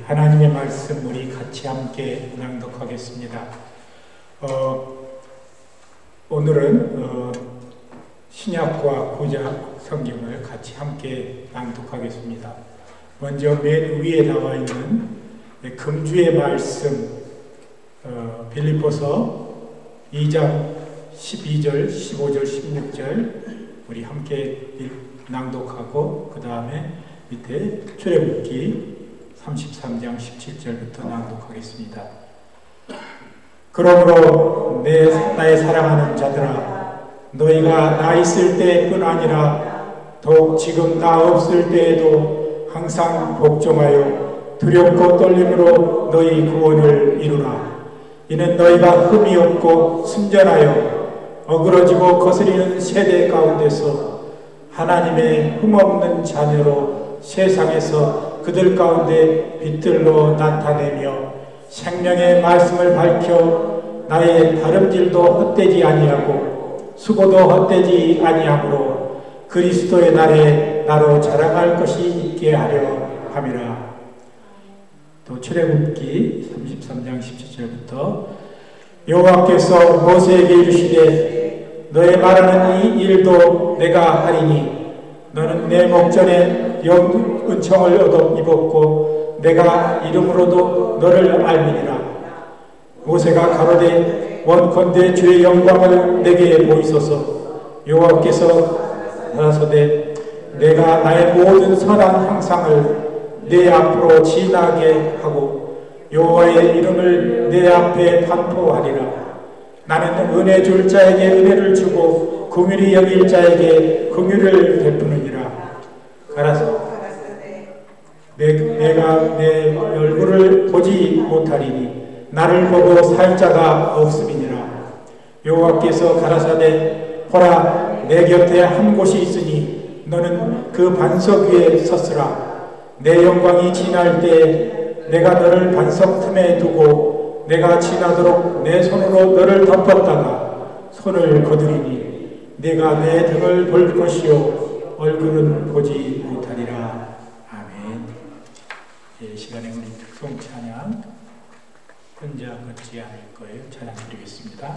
하나님의 말씀 우리 같이 함께 낭독하겠습니다. 오늘은 신약과 구약 성경을 같이 함께 낭독하겠습니다. 먼저 맨 위에 나와 있는 금주의 말씀 빌립보서 2장 12절, 15절, 16절 우리 함께 낭독하고 그 다음에 밑에 출애굽기 33장 17절부터 낭독하겠습니다. 그러므로 나의 사랑하는 자들아, 너희가 나 있을 때뿐 아니라 더욱 지금 나 없을 때에도 항상 복종하여 두렵고 떨림으로 너희 구원을 이루라. 이는 너희가 흠이 없고 순전하여 어그러지고 거스리는 세대 가운데서 하나님의 흠없는 자녀로 세상에서 그들 가운데 빛들로 나타내며 생명의 말씀을 밝혀 나의 다름질도 헛되지 아니하고 수고도 헛되지 아니하므로 그리스도의 날에 나로 자랑할 것이 있게 하려 함이라. 또 출애굽기 33장 17절부터 여호와께서 모세에게 이르시되 너의 말하는 이 일도 내가 하리니 너는 내 목전에 은총을 얻어 입었고 내가 이름으로도 너를 알미니라. 모세가 가로되 원컨대 주의 영광을 내게 보이소서. 여호와께서 가라사대 내가 나의 모든 선한 형상을 내 앞으로 지나게 하고 여호와의 이름을 내 앞에 반포하리라. 나는 은혜 줄 자에게 은혜를 주고 긍휼히 여길 자에게 긍휼을 베푸느니라. 가라사 내가 내 얼굴을 보지 못하리니 나를 보고 살 자가 없음이니라. 여호와께서 가라사대 보라, 내 곁에 한 곳이 있으니 너는 그 반석 위에 섰으라. 내 영광이 지날 때 내가 너를 반석 틈에 두고 내가 지나도록 내 손으로 너를 덮었다가 손을 거두리니 내가 내 등을 볼 것이요 얼굴은 보지 못하리라. 아멘. 이 시간에 우리 특송 찬양 혼자 걷지 않을 거예요. 찬양 드리겠습니다.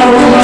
Oh,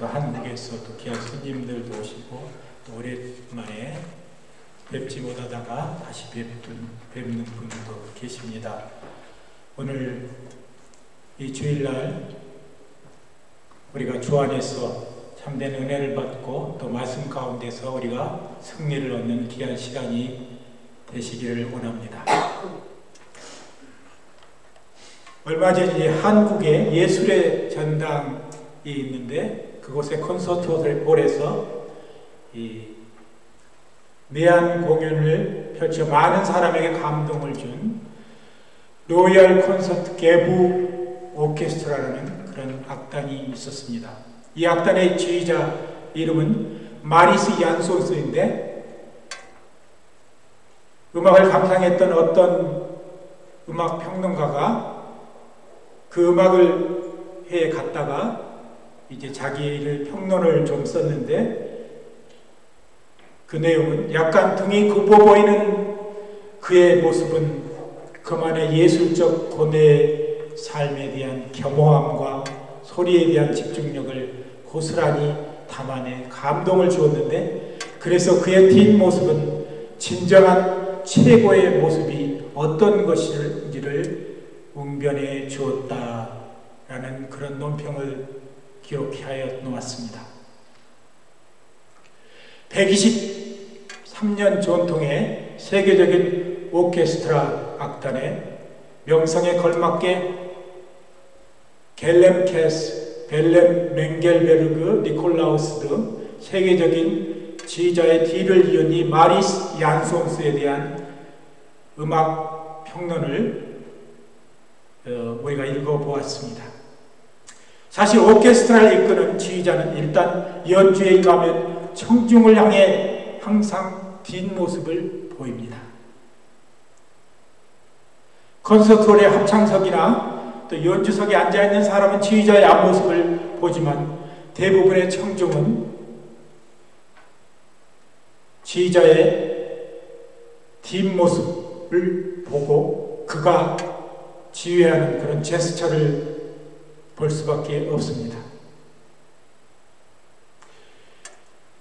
또 한국에서 또 귀한 손님들도 오시고 또 오랜만에 뵙지 못하다가 다시 뵙는 분도 계십니다. 오늘 이 주일날 우리가 주 안에서 참된 은혜를 받고 또 말씀 가운데서 우리가 승리를 얻는 귀한 시간이 되시기를 원합니다. 얼마 전에 한국에 예술의 전당이 있는데 그곳에 콘서트홀에서 이 내한 공연을 펼쳐 많은 사람에게 감동을 준 로얄 콘서트 개부 오케스트라라는 그런 악단이 있었습니다. 이 악단의 지휘자 이름은 마리스 얀손스인데 음악을 감상했던 어떤 음악 평론가가 그 음악을 해 갔다가 이제 자기를 평론을 좀 썼는데 그 내용은 약간 등이 굽어 보이는 그의 모습은 그만의 예술적 고뇌의 삶에 대한 겸허함과 소리에 대한 집중력을 고스란히 담아내 감동을 주었는데 그래서 그의 뒷모습은 진정한 최고의 모습이 어떤 것인지를 웅변해 주었다라는 그런 논평을 기록하여 놓았습니다. 123년 전통의 세계적인 오케스트라 악단의 명성에 걸맞게 겔렘 캐스, 벨렘 맹겔베르그, 니콜라우스 등 세계적인 지휘자의 뒤를 이은 이 마리스 얀손스에 대한 음악 평론을 우리가 읽어보았습니다. 사실 오케스트라를 이끄는 지휘자는 일단 연주에 임하면 청중을 향해 항상 뒷모습을 보입니다. 콘서트홀의 합창석이나 또 연주석에 앉아있는 사람은 지휘자의 앞모습을 보지만 대부분의 청중은 지휘자의 뒷모습을 보고 그가 지휘하는 그런 제스처를 볼 수밖에 없습니다.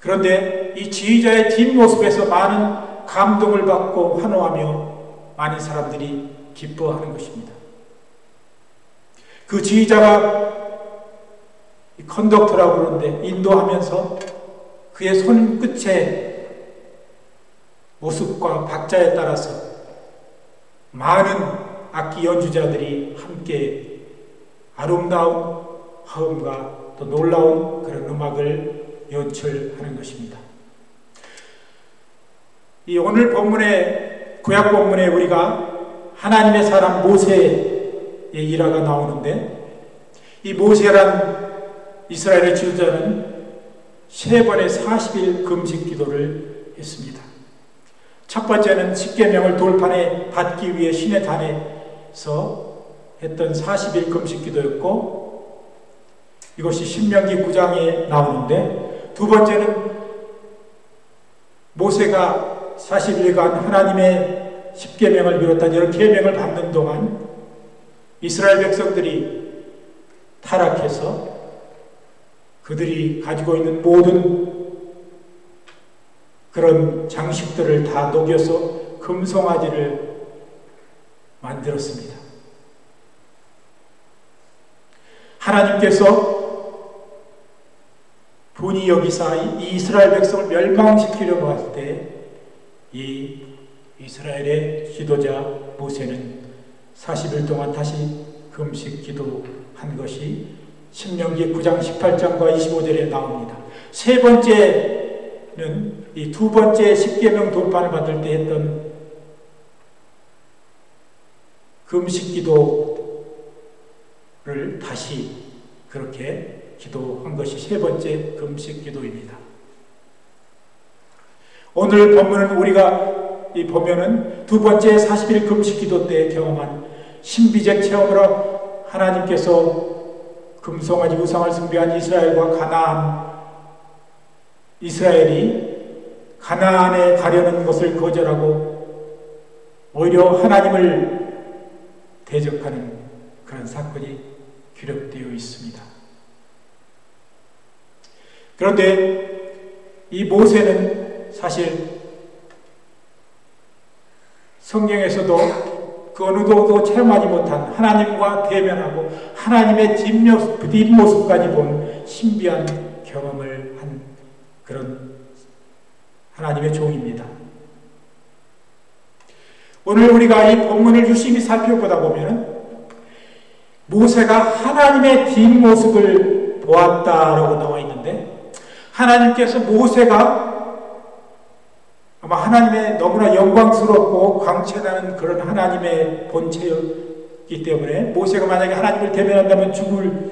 그런데 이 지휘자의 뒷모습에서 많은 감동을 받고 환호하며 많은 사람들이 기뻐하는 것입니다. 그 지휘자가 컨덕터라고 그러는데 인도하면서 그의 손끝의 모습과 박자에 따라서 많은 악기 연주자들이 함께 아름다운 화음과 또 놀라운 그런 음악을 연출하는 것입니다. 이 오늘 본문의 구약 본문에 우리가 하나님의 사람 모세의 일화가 나오는데 이 모세란 이스라엘의 지도자는 3번의 40일 금식 기도를 했습니다. 첫 번째는 십계명을 돌판에 받기 위해 신의 단에서 했던 40일 금식 기도였고 이것이 신명기 9장에 나오는데 두 번째는 모세가 40일간 하나님의 십계명을 비롯한 여러 계명을 받는 동안 이스라엘 백성들이 타락해서 그들이 가지고 있는 모든 그런 장식들을 다 녹여서 금송아지를 만들었습니다. 하나님께서 분이 여기사 이 이스라엘 백성을 멸망시키려고 할 때 이 이스라엘의 지도자 모세는 40일 동안 다시 금식 기도한 것이 신명기 9장 18절과 25절에 나옵니다. 세 번째는 이 두 번째 십계명 돌판을 받을 때 했던 금식 기도를 다시 그렇게 기도한 것이 세 번째 금식 기도입니다. 오늘 본문은 우리가 보면은 두 번째 40일 금식 기도 때 경험한 신비적 체험으로 하나님께서 금송아지 우상을 숭배한 이스라엘과 이스라엘이 가나안에 가려는 것을 거절하고 오히려 하나님을 대적하는 그런 사건이 기록되어 있습니다. 그런데 이 모세는 사실 성경에서도 그 어느 누구도 체험하지 못한 하나님과 대면하고 하나님의 뒷모습까지 본 신비한 경험을 한 그런 하나님의 종입니다. 오늘 우리가 이 본문을 유심히 살펴보다 보면 모세가 하나님의 뒷모습을 보았다라고 나와 있는데, 하나님께서 모세가 아마 하나님의 너무나 영광스럽고 광채나는 그런 하나님의 본체였기 때문에 모세가 만약에 하나님을 대면한다면 죽을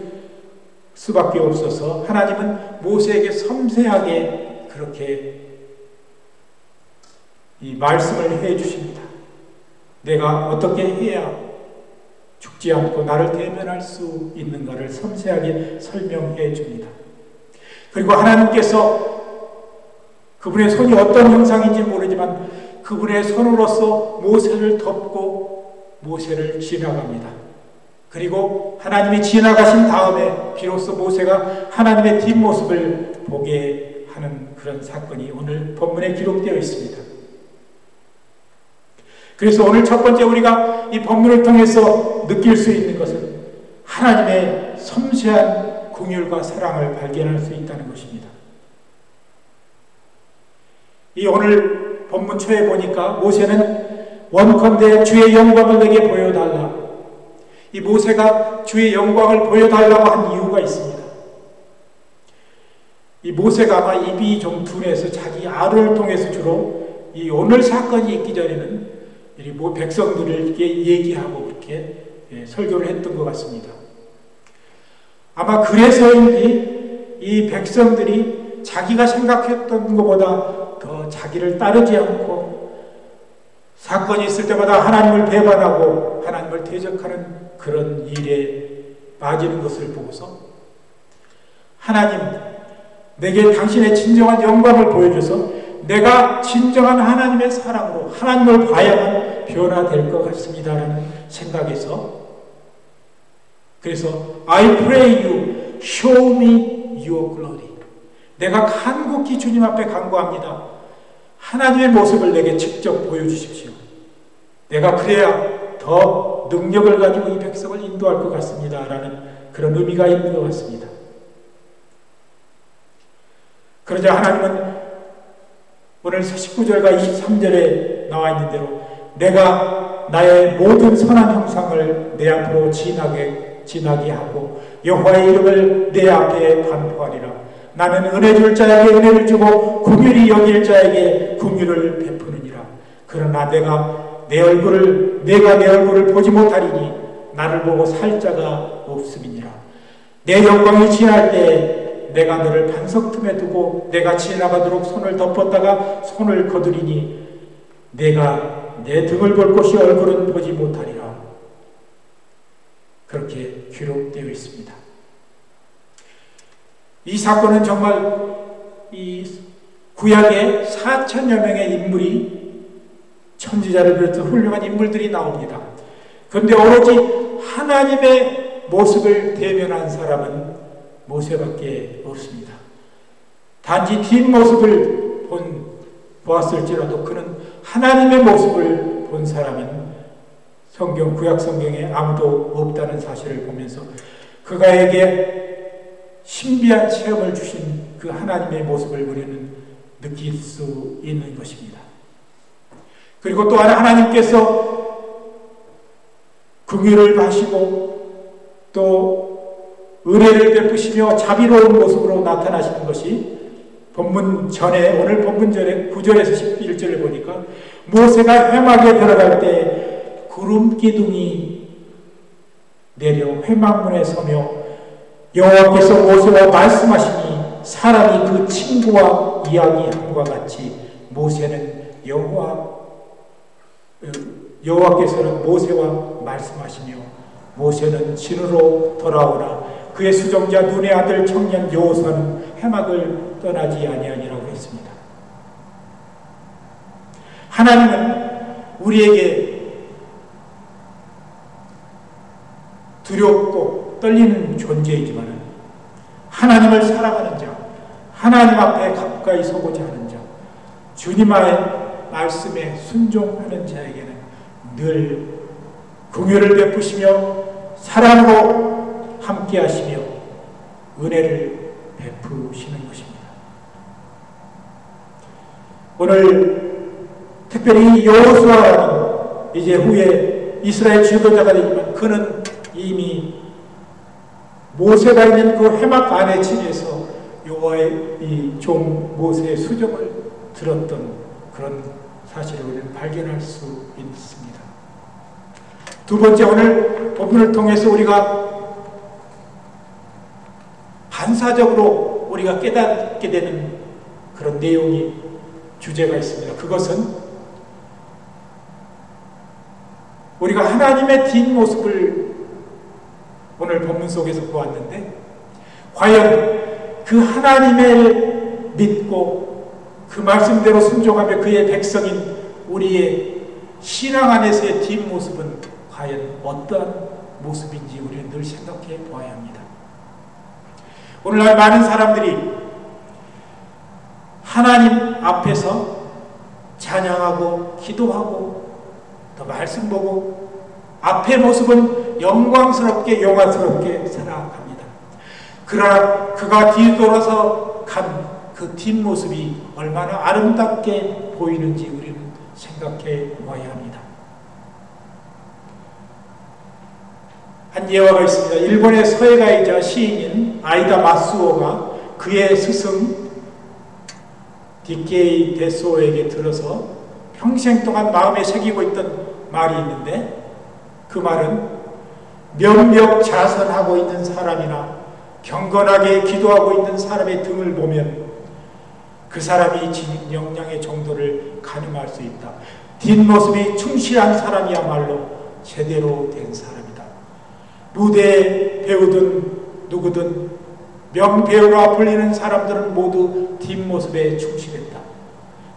수밖에 없어서 하나님은 모세에게 섬세하게 그렇게 이 말씀을 해 주십니다. 내가 어떻게 해야 죽지 않고 나를 대면할 수 있는가를 섬세하게 설명해 줍니다. 그리고 하나님께서 그분의 손이 어떤 형상인지 모르지만 그분의 손으로서 모세를 덮고 모세를 지나갑니다. 그리고 하나님이 지나가신 다음에 비로소 모세가 하나님의 뒷모습을 보게 하는 그런 사건이 오늘 본문에 기록되어 있습니다. 그래서 오늘 첫 번째 우리가 이 본문을 통해서 느낄 수 있는 것은 하나님의 섬세한 긍휼과 사랑을 발견할 수 있다는 것입니다. 이 오늘 본문 초에 보니까 모세는 원컨대 주의 영광을 내게 보여달라. 이 모세가 주의 영광을 보여달라고 한 이유가 있습니다. 이 모세가 아마 입이 좀 둔해서 자기 아를 통해서 주로 이 오늘 사건이 있기 전에는 이 백성들에게 얘기하고 그렇게 설교를 했던 것 같습니다. 아마 그래서인지 이 백성들이 자기가 생각했던 것보다 더 자기를 따르지 않고 사건이 있을 때마다 하나님을 배반하고 하나님을 대적하는 그런 일에 빠지는 것을 보고서 하나님, 내게 당신의 진정한 영광을 보여줘서 내가 진정한 하나님의 사랑으로 하나님을 봐야만 변화될 것 같습니다라는 생각에서, 그래서 I pray you show me your glory. 내가 간곡히 주님 앞에 간구합니다. 하나님의 모습을 내게 직접 보여주십시오. 내가 그래야 더 능력을 가지고 이 백성을 인도할 것 같습니다 라는 그런 의미가 있는 것 같습니다. 그러자 하나님은 오늘 19절과 23절에 나와 있는 대로 내가 나의 모든 선한 형상을 내 앞으로 지나게 하고 여호와의 이름을 내 앞에 반포하리라. 나는 은혜 줄 자에게 은혜를 주고 긍휼히 여길 자에게 긍휼을 베푸느니라. 그러나 내가 내 얼굴을 보지 못하리니 나를 보고 살 자가 없음이니라. 내 영광이 지날 때 내가 너를 반석 틈에 두고 내가 지나가도록 손을 덮었다가 손을 거두리니 내가 내 등을 볼 곳이 얼굴은 보지 못하리라. 그렇게 기록되어 있습니다. 이 사건은 정말 이 구약에 4천여 명의 인물이 천지자를 비롯해서 훌륭한 인물들이 나옵니다. 그런데 오로지 하나님의 모습을 대면한 사람은 모세밖에 없습니다. 단지 뒷모습을 보았을지라도 그는 하나님의 모습을 본 사람은 구약 성경에 아무도 없다는 사실을 보면서 그가에게 신비한 체험을 주신 그 하나님의 모습을 우리는 느낄 수 있는 것입니다. 그리고 또한 하나님께서 긍휼을 바시고 또 은혜를 베푸시며 자비로운 모습으로 나타나시는 것이 본문 전에, 오늘 본문 전에 9절에서 11절을 보니까 모세가 회막에 들어갈 때 구름 기둥이 내려 회막문에 서며 여호와께서 모세와 말씀하시니 사람이 그 친구와 이야기함과 같이 모세는 여호와께서는 모세와 말씀하시며 모세는 진으로 돌아오나 그의 수종자 눈의 아들 청년 여호수아는 해막을 떠나지 아니하니라고 했습니다. 하나님은 우리에게 두렵고 떨리는 존재이지만 하나님을 사랑하는 자, 하나님 앞에 가까이 서고자 하는 자, 주님의 말씀에 순종하는 자에게는 늘 긍휼을 베푸시며 사랑으로 함께 하시며 은혜를 베푸시는 것입니다. 오늘 특별히 여호수아는 이제 후에 이스라엘 지도자가 되지만 그는 이미 모세가 있는 그 회막 안에 지내서 여호와의 이 종 모세의 수정을 들었던 그런 사실을 우리는 발견할 수 있습니다. 두 번째, 오늘 본문을 통해서 우리가 반사적으로 우리가 깨닫게 되는 그런 내용이 주제가 있습니다. 그것은 우리가 하나님의 뒷모습을 오늘 본문 속에서 보았는데, 과연 그 하나님을 믿고 그 말씀대로 순종하며 그의 백성인 우리의 신앙 안에서의 뒷모습은 과연 어떠한 모습인지 우리는 늘 생각해 보아야 합니다. 오늘날 많은 사람들이 하나님 앞에서 찬양하고 기도하고 또 말씀 보고 앞의 모습은 영광스럽게 영화스럽게 살아갑니다. 그러나 그가 뒤돌아서 간 그 뒷모습이 얼마나 아름답게 보이는지 우리는 생각해 보아야 합니다. 한 예화가 있습니다. 일본의 서예가이자 시인인 아이다 마스오가 그의 스승 디케이 데소에게 들어서 평생 동안 마음에 새기고 있던 말이 있는데, 그 말은 명명자선하고 있는 사람이나 경건하게 기도하고 있는 사람의 등을 보면 그 사람이 지닌 역량의 정도를 가늠할 수 있다. 뒷모습이 충실한 사람이야말로 제대로 된 사람이다. 무대 배우든 누구든 명배우라 불리는 사람들은 모두 뒷모습에 충실했다.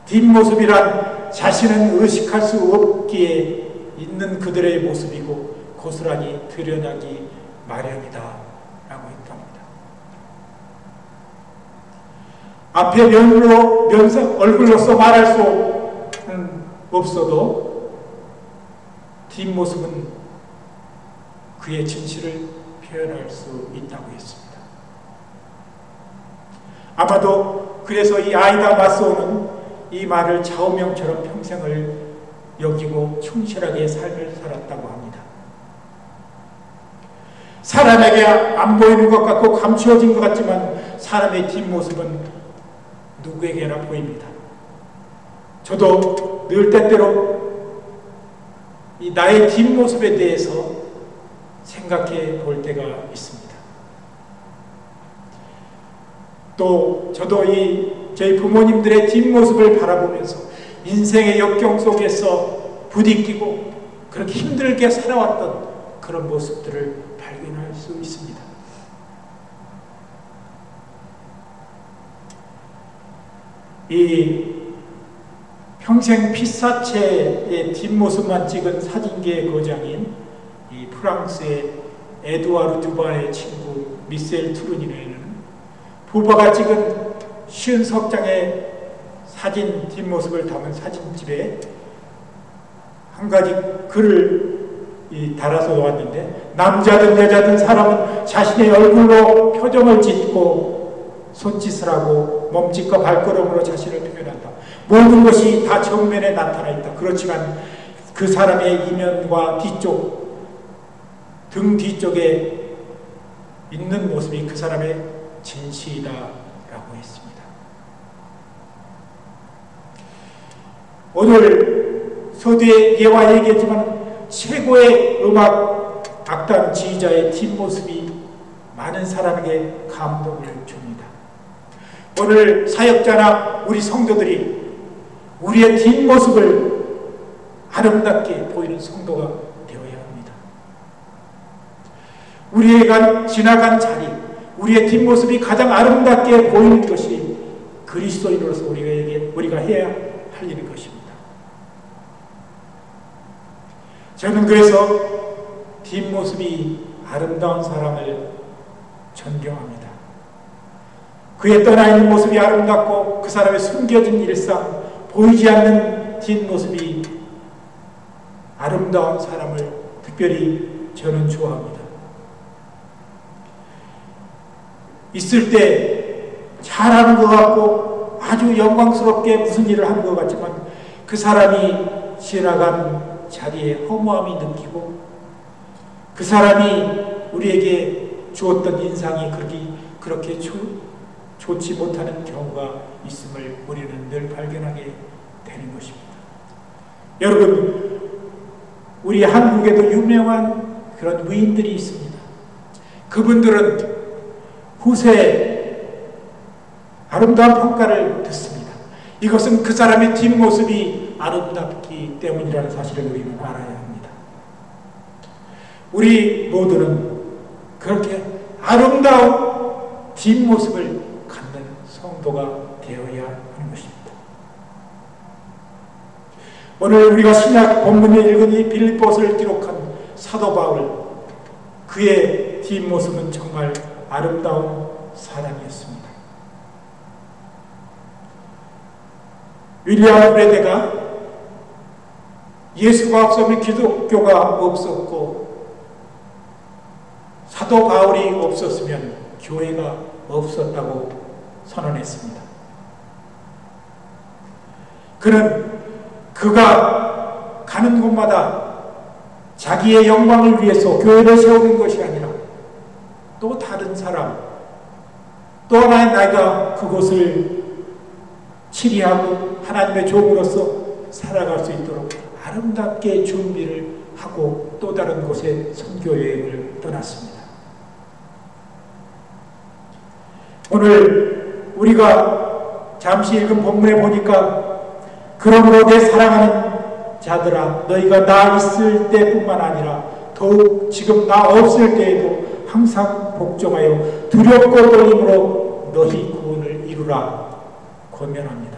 뒷모습이란 자신은 의식할 수 없기에 있는 그들의 모습이고 고스란히 드러나기 마련이다 라고 했답니다. 앞에 얼굴로서 말할 수 없어도 뒷모습은 그의 진실을 표현할 수 있다고 했습니다. 아마도 그래서 이 아이다 마스오는 이 말을 좌우명처럼 평생을 여기고 충실하게 삶을 살았다고 합니다. 사람에게 안 보이는 것 같고 감추어진 것 같지만 사람의 뒷모습은 누구에게나 보입니다. 저도 늘 때때로 이 나의 뒷모습에 대해서 생각해 볼 때가 있습니다. 또 저도 저희 부모님들의 뒷모습을 바라보면서 인생의 역경 속에서 부딪히고 그렇게 힘들게 살아왔던 그런 모습들을 발견할 수 있습니다. 이 평생 피사체의 뒷모습만 찍은 사진계의 거장인 이 프랑스의 에두아르 두바의 친구 미셀 투르니에는 부부가 찍은 50장의 사진 뒷모습을 담은 사진집에 한 가지 글을 달아서 놓았는데, 남자든 여자든 사람은 자신의 얼굴로 표정을 짓고 손짓을 하고 몸짓과 발걸음으로 자신을 표현한다. 모든 것이 다 정면에 나타나 있다. 그렇지만 그 사람의 이면과 뒤쪽, 등 뒤쪽에 있는 모습이 그 사람의 진실이다 라고 했습니다. 오늘 서두에 예와 얘기했지만 최고의 음악 악단 지휘자의 뒷모습이 많은 사람에게 감동을 줍니다. 오늘 사역자나 우리 성도들이 우리의 뒷모습을 아름답게 보이는 성도가 되어야 합니다. 우리가 지나간 자리, 우리의 뒷모습이 가장 아름답게 보이는 것이 그리스도인으로서 우리가 해야 할 일인 것입니다. 저는 그래서 뒷모습이 아름다운 사람을 존경합니다. 그의 떠나 있는 모습이 아름답고 그 사람의 숨겨진 일상, 보이지 않는 뒷모습이 아름다운 사람을 특별히 저는 좋아합니다. 있을 때 잘하는 것 같고 아주 영광스럽게 무슨 일을 하는 것 같지만 그 사람이 지나간 자리에 허무함이 느끼고 그 사람이 우리에게 주었던 인상이 그렇게 좋지 못하는 경우가 있음을 우리는 늘 발견하게 되는 것입니다. 여러분, 우리 한국에도 유명한 그런 위인들이 있습니다. 그분들은 후세에 아름다운 평가를 듣습니다. 이것은 그 사람의 뒷모습이 아름답기 때문이라는 사실을 우리는 알아야 합니다. 우리 모두는 그렇게 아름다운 뒷모습을 갖는 성도가 되어야 하는 것입니다. 오늘 우리가 신약 본문에 읽은 이 빌립보서를 기록한 사도 바울, 그의 뒷모습은 정말 아름다운 사람이었습니다. 윌리엄 브레데가 예수가 없으면 기독교가 없었고 사도 바울이 없었으면 교회가 없었다고 선언했습니다. 그는 그가 가는 곳마다 자기의 영광을 위해서 교회를 세우는 것이 아니라 또 다른 사람, 또 하나의 나이가 그곳을 치리하고 하나님의 종으로서 살아갈 수 있도록 아름답게 준비를 하고 또 다른 곳에 선교 여행을 떠났습니다. 오늘 우리가 잠시 읽은 본문에 보니까 그러므로 내 사랑하는 자들아 너희가 나 있을 때뿐만 아니라 더욱 지금 나 없을 때에도 항상 복종하여 두렵고 떨림으로 너희 구원을 이루라 권면합니다.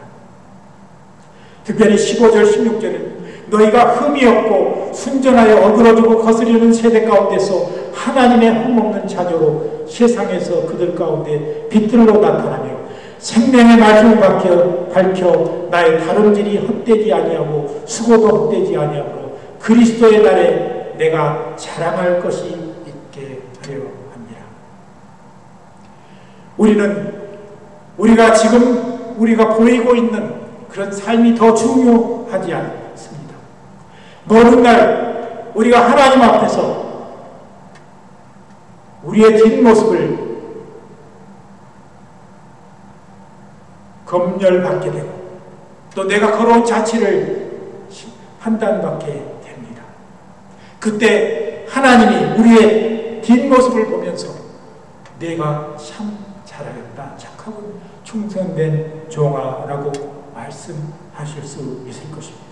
특별히 15절 16절은 너희가 흠이 없고 순전하여 어그러지고 거스리는 세대 가운데서 하나님의 흠없는 자녀로 세상에서 그들 가운데 빛들로 나타나며 생명의 말씀을 밝혀 나의 다름질이 헛되지 아니하고 수고도 헛되지 아니하므로 그리스도의 날에 내가 자랑할 것이 있게 하려 합니다. 우리가 지금 보이고 있는 그런 삶이 더 중요하지 않습니다. 모든 날 우리가 하나님 앞에서 우리의 뒷모습을 검열받게 되고 또 내가 걸어온 자취를 판단받게 됩니다. 그때 하나님이 우리의 뒷모습을 보면서 내가 참 잘하였다, 착하고 충성된 종아라고 말씀하실 수 있을 것입니다.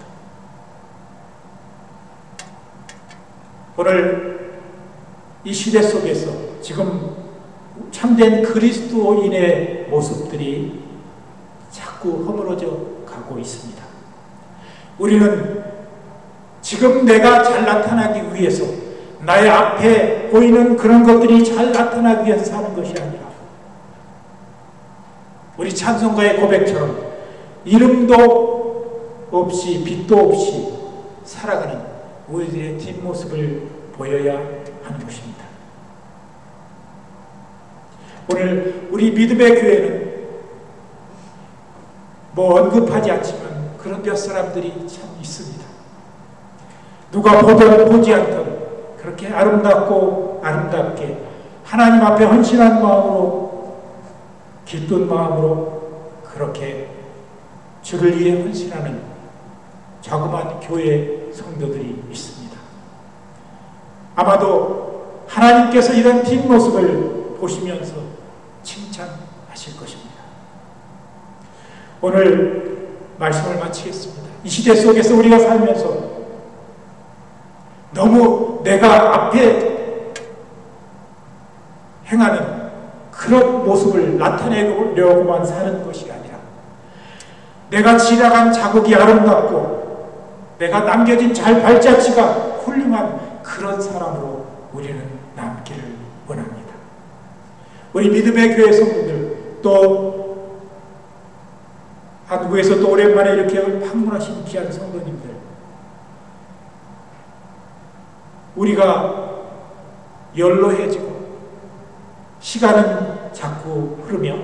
오늘 이 시대 속에서 지금 참된 그리스도인의 모습들이 자꾸 허물어져 가고 있습니다. 우리는 지금 내가 잘 나타나기 위해서 나의 앞에 보이는 그런 것들이 잘 나타나기 위해서 사는 것이 아니라 우리 찬송가의 고백처럼 이름도 없이 빛도 없이 살아가는 우리들의 뒷모습을 보여야 하는 것입니다. 오늘 우리 믿음의 교회는 언급하지 않지만 그런 몇 사람들이 참 있습니다. 누가 보든 보지 않든 그렇게 아름답게 하나님 앞에 헌신한 마음으로 기쁜 마음으로 그렇게 주를 위해 헌신하는 자그마한 교회 성도들이 있습니다. 아마도 하나님께서 이런 뒷모습을 보시면서 칭찬하실 것입니다. 오늘 말씀을 마치겠습니다. 이 시대 속에서 우리가 살면서 너무 내가 앞에 행하는 그런 모습을 나타내려고만 사는 것이 아니라 내가 지나간 자국이 아름답고 내가 남겨진 발자취가 훌륭한 그런 사람으로 우리는 남기를 원합니다. 우리 믿음의 교회 성도들 또 한국에서 또 오랜만에 이렇게 방문하신 귀한 성도님들, 우리가 연로해지고 시간은 자꾸 흐르며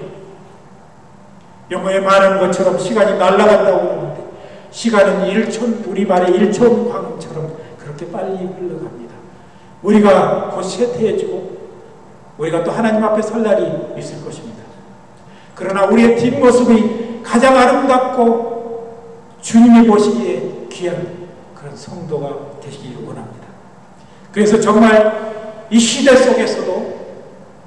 영어에 말하는 것처럼 시간이 날아간다고 하는데 시간은 우리말의 일촌광처럼 그렇게 빨리 흘러갑니다. 우리가 곧 쇠퇴해지고 우리가 또 하나님 앞에 설 날이 있을 것입니다. 그러나 우리의 뒷모습이 가장 아름답고 주님이 보시기에 귀한 그런 성도가 되시기를 원합니다. 그래서 정말 이 시대 속에서도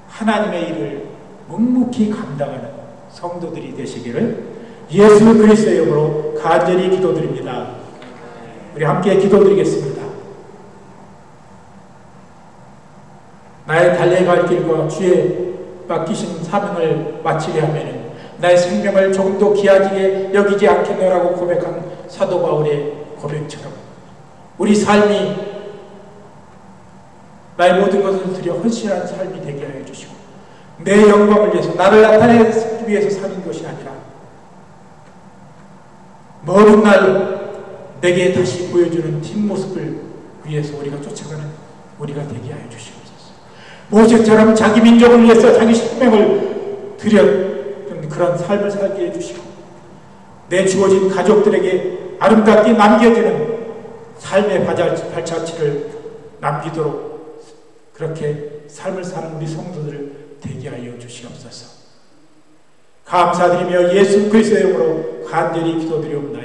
하나님의 일을 묵묵히 감당하는 성도들이 되시기를 예수 그리스도의 이름으로 간절히 기도드립니다. 우리 함께 기도드리겠습니다. 나의 달려갈 길과 주의 맡기신 사명을 마치려 하면 나의 생명을 조금도 귀하게 여기지 않겠노라고 고백한 사도 바울의 고백처럼 우리 삶이 나의 모든 것을 드려 헌신한 삶이 되게 하여 주시고 내 영광을 위해서 나를 나타내기 위해서 사는 것이 아니라 먼 날 내게 다시 보여주는 뒷모습을 위해서 우리가 쫓아가는 우리가 되게 하여 주시옵소서. 모세처럼 자기 민족을 위해서 자기 생명을 드렸던 그런 삶을 살게 해주시고 내 주어진 가족들에게 아름답게 남겨지는 삶의 발자취를 남기도록 그렇게 삶을 사는 우리 성도들을 되게 하여 주시옵소서. 감사드리며 예수 그리스도의 이름으로 간절히 기도드리옵나이다.